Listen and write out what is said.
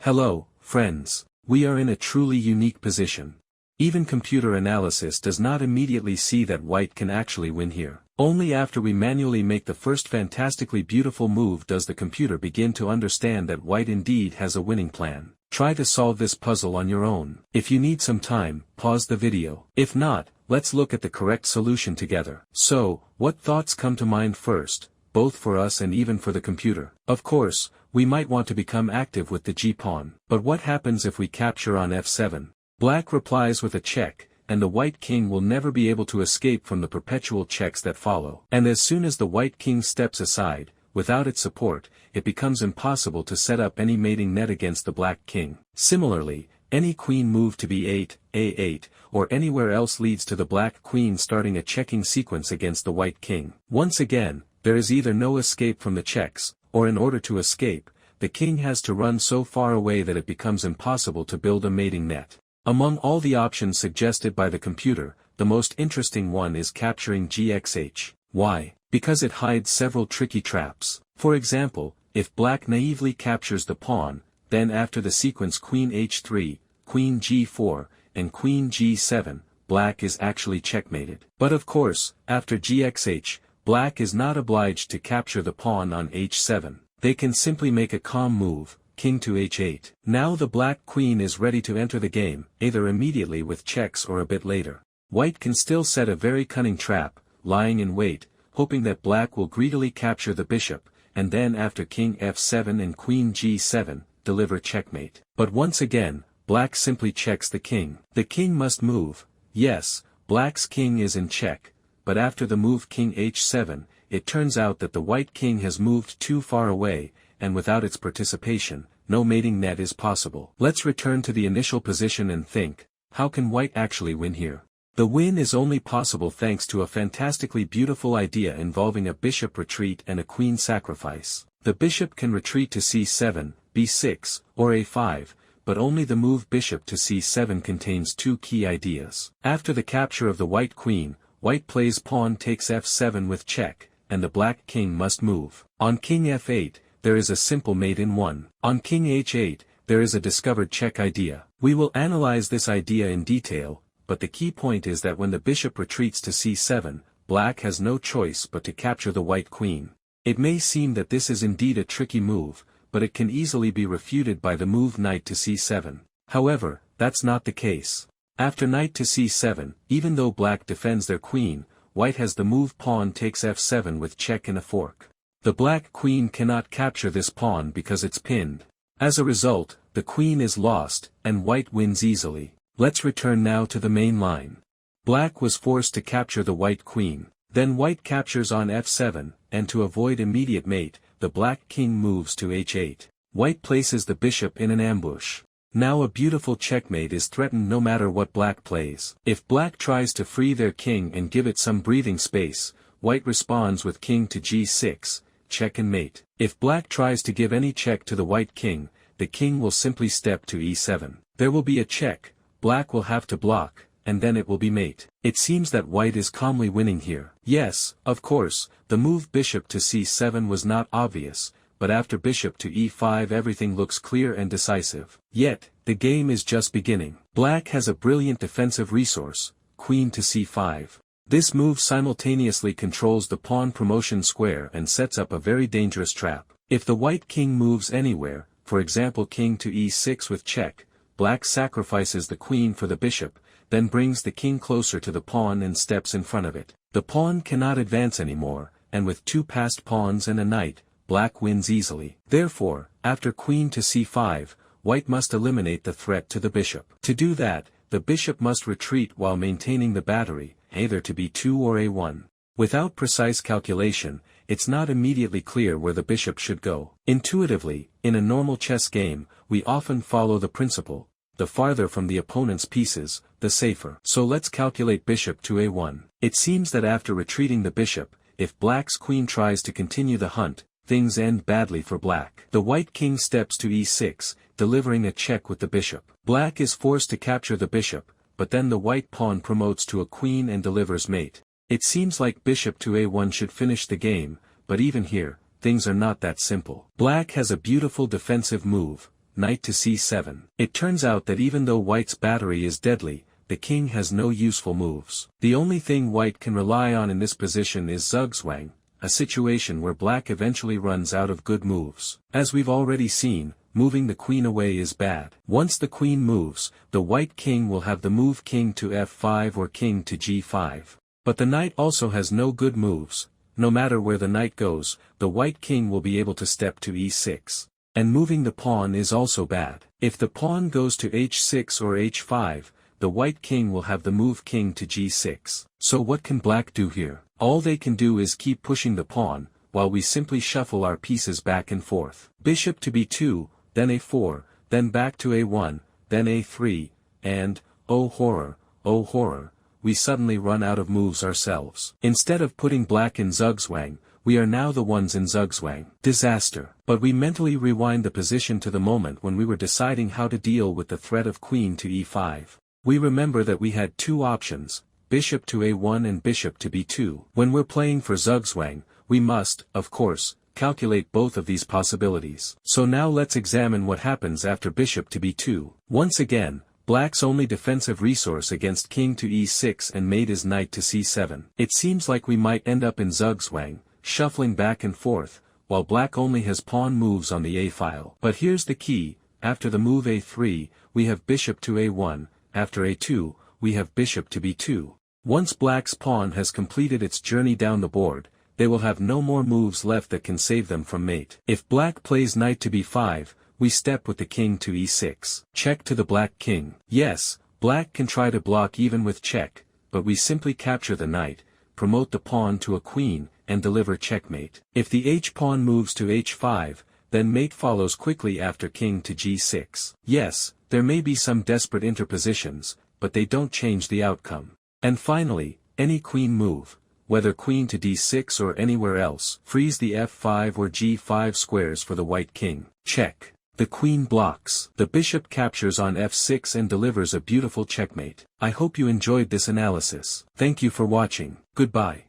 Hello, friends. We are in a truly unique position. Even computer analysis does not immediately see that white can actually win here. Only after we manually make the first fantastically beautiful move does the computer begin to understand that white indeed has a winning plan. Try to solve this puzzle on your own. If you need some time, pause the video. If not, let's look at the correct solution together. So, what thoughts come to mind first, both for us and even for the computer? Of course, we might want to become active with the g-pawn. But what happens if we capture on f7? Black replies with a check, and the white king will never be able to escape from the perpetual checks that follow. And as soon as the white king steps aside, without its support, it becomes impossible to set up any mating net against the black king. Similarly, any queen move to b8, a8, or anywhere else leads to the black queen starting a checking sequence against the white king. Once again, there is either no escape from the checks, or in order to escape, the king has to run so far away that it becomes impossible to build a mating net. Among all the options suggested by the computer, the most interesting one is capturing gxh. Why? Because it hides several tricky traps. For example, if black naively captures the pawn, then after the sequence queen h3, queen g4, and queen g7, black is actually checkmated. But of course, after gxh, black is not obliged to capture the pawn on h7. They can simply make a calm move, king to h8. Now the black queen is ready to enter the game, either immediately with checks or a bit later. White can still set a very cunning trap, lying in wait, hoping that black will greedily capture the bishop, and then after king f7 and queen g7, deliver checkmate. But once again, black simply checks the king. The king must move. Yes, black's king is in check. But after the move king h7, it turns out that the white king has moved too far away, and without its participation, no mating net is possible. Let's return to the initial position and think, how can white actually win here? The win is only possible thanks to a fantastically beautiful idea involving a bishop retreat and a queen sacrifice. The bishop can retreat to c7, b6, or a5, but only the move bishop to c7 contains two key ideas. After the capture of the white queen, white plays pawn takes f7 with check, and the black king must move. On king f8, there is a simple mate in one. On king h8, there is a discovered check idea. We will analyze this idea in detail, but the key point is that when the bishop retreats to c7, black has no choice but to capture the white queen. It may seem that this is indeed a tricky move, but it can easily be refuted by the move knight to c7. However, that's not the case. After knight to c7, even though black defends their queen, white has the move pawn takes f7 with check and a fork. The black queen cannot capture this pawn because it's pinned. As a result, the queen is lost, and white wins easily. Let's return now to the main line. Black was forced to capture the white queen. Then white captures on f7, and to avoid immediate mate, the black king moves to h8. White places the bishop in an ambush. Now a beautiful checkmate is threatened no matter what black plays. If black tries to free their king and give it some breathing space, white responds with king to g6, check and mate. If black tries to give any check to the white king, the king will simply step to e7. There will be a check, black will have to block, and then it will be mate. It seems that white is calmly winning here. Yes, of course, the move bishop to c7 was not obvious, but after bishop to e5 everything looks clear and decisive. Yet, the game is just beginning. Black has a brilliant defensive resource, queen to c5. This move simultaneously controls the pawn promotion square and sets up a very dangerous trap. If the white king moves anywhere, for example king to e6 with check, black sacrifices the queen for the bishop, then brings the king closer to the pawn and steps in front of it. The pawn cannot advance anymore, and with two passed pawns and a knight, black wins easily. Therefore, after queen to c5, white must eliminate the threat to the bishop. To do that, the bishop must retreat while maintaining the battery, either to b2 or a1. Without precise calculation, it's not immediately clear where the bishop should go. Intuitively, in a normal chess game, we often follow the principle, the farther from the opponent's pieces, the safer. So let's calculate bishop to a1. It seems that after retreating the bishop, if black's queen tries to continue the hunt, things end badly for black. The white king steps to e6, delivering a check with the bishop. Black is forced to capture the bishop, but then the white pawn promotes to a queen and delivers mate. It seems like bishop to a1 should finish the game, but even here, things are not that simple. Black has a beautiful defensive move, knight to c7. It turns out that even though white's battery is deadly, the king has no useful moves. The only thing white can rely on in this position is zugzwang, a situation where black eventually runs out of good moves. As we've already seen, moving the queen away is bad. Once the queen moves, the white king will have the move king to f5 or king to g5. But the knight also has no good moves. No matter where the knight goes, the white king will be able to step to e6. And moving the pawn is also bad. If the pawn goes to h6 or h5, the white king will have the move king to g6. So what can black do here? All they can do is keep pushing the pawn, while we simply shuffle our pieces back and forth. Bishop to b2, then a4, then back to a1, then a3, and, oh horror, we suddenly run out of moves ourselves. Instead of putting black in zugzwang, we are now the ones in zugzwang. Disaster. But we mentally rewind the position to the moment when we were deciding how to deal with the threat of queen to e5. We remember that we had two options, bishop to a1 and bishop to b2. When we're playing for zugzwang, we must, of course, calculate both of these possibilities. So now let's examine what happens after bishop to b2. Once again, black's only defensive resource against king to e6 and mate is knight to c7. It seems like we might end up in zugzwang, shuffling back and forth, while black only has pawn moves on the a file. But here's the key, after the move a3, we have bishop to a1, after a2, we have bishop to b2. Once black's pawn has completed its journey down the board, they will have no more moves left that can save them from mate. If black plays knight to b5, we step with the king to e6. Check to the black king. Yes, black can try to block even with check, but we simply capture the knight, promote the pawn to a queen, and deliver checkmate. If the h-pawn moves to h5, then mate follows quickly after king to g6. Yes, there may be some desperate interpositions, but they don't change the outcome. And finally, any queen move, whether queen to d6 or anywhere else, frees the f5 or g5 squares for the white king. Check. The queen blocks. The bishop captures on f6 and delivers a beautiful checkmate. I hope you enjoyed this analysis. Thank you for watching. Goodbye.